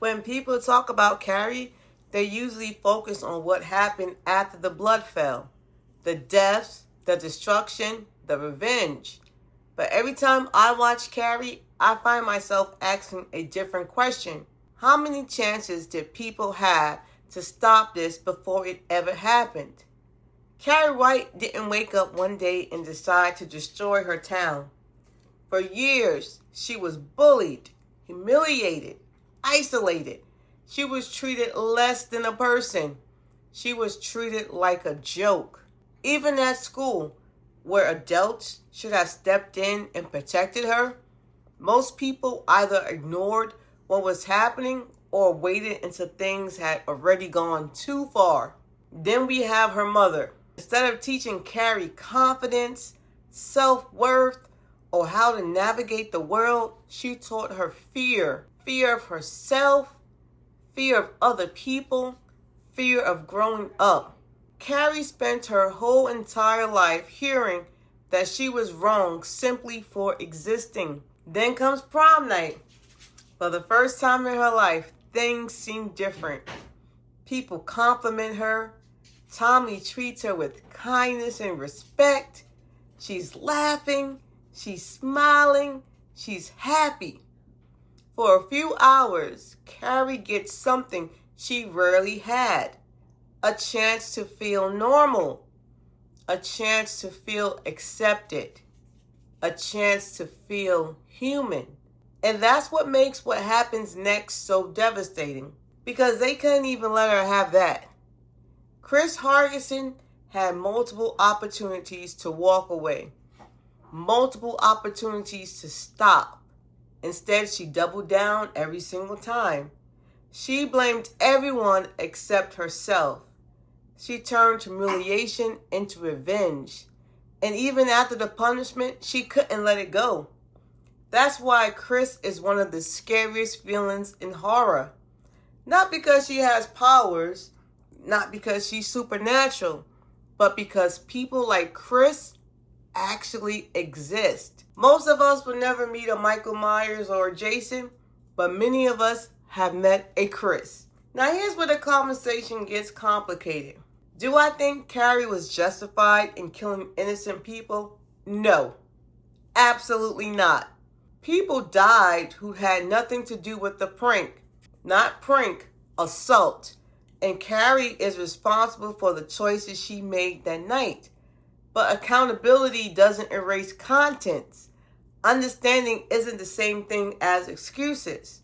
When people talk about Carrie, they usually focus on what happened after the blood fell. The deaths, the destruction, the revenge. But every time I watch Carrie, I find myself asking a different question. How many chances did people have to stop this before it ever happened? Carrie White didn't wake up one day and decide to destroy her town. For years, she was bullied, humiliated, isolated. She was treated less than a person. She was treated like a joke. Even at school, where adults should have stepped in and protected her, most people either ignored what was happening or waited until things had already gone too far. Then we have her mother. Instead of teaching Carrie confidence, self-worth, or how to navigate the world, she taught her fear. Fear of herself, fear of other people, fear of growing up. Carrie spent her whole entire life hearing that she was wrong simply for existing. Then comes prom night. For the first time in her life, things seem different. People compliment her. Tommy treats her with kindness and respect. She's laughing. She's smiling. She's happy. For a few hours, Carrie gets something she rarely had. A chance to feel normal. A chance to feel accepted. A chance to feel human. And that's what makes what happens next so devastating. Because they couldn't even let her have that. Chris Hargison had multiple opportunities to walk away. Multiple opportunities to stop. Instead, she doubled down every single time. She blamed everyone except herself. She turned humiliation into revenge. And even after the punishment, she couldn't let it go. That's why Chris is one of the scariest villains in horror. Not because she has powers, not because she's supernatural, but because people like Chris actually exist. Most of us will never meet a Michael Myers or a Jason, but many of us have met a Chris. Now here's where the conversation gets complicated. Do I think Carrie was justified in killing innocent people? No, absolutely not. People died who had nothing to do with the prank. Not prank, assault. And Carrie is responsible for the choices she made that night. But accountability doesn't erase contents. Understanding isn't the same thing as excuses.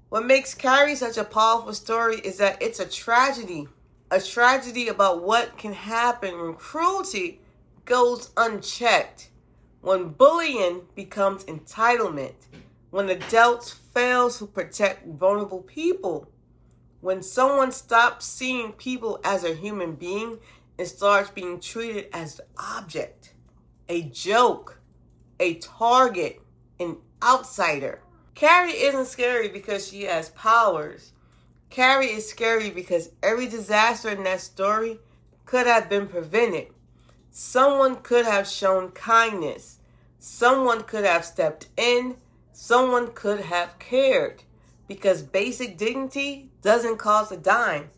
What makes Carrie such a powerful story is that it's a tragedy. A tragedy about what can happen when cruelty goes unchecked. When bullying becomes entitlement. When adults fail to protect vulnerable people. When someone stops seeing people as a human being and starts being treated as an object, a joke, a target, an outsider. Carrie isn't scary because she has powers. Carrie is scary because every disaster in that story could have been prevented. Someone could have shown kindness. Someone could have stepped in. Someone could have cared. Because basic dignity doesn't cost a dime.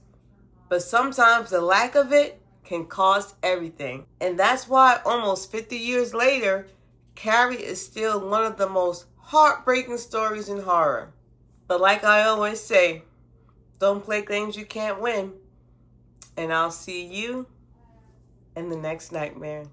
But sometimes the lack of it can cost everything. And that's why almost 50 years later, Carrie is still one of the most heartbreaking stories in horror. But like I always say, don't play games you can't win. And I'll see you in the next nightmare.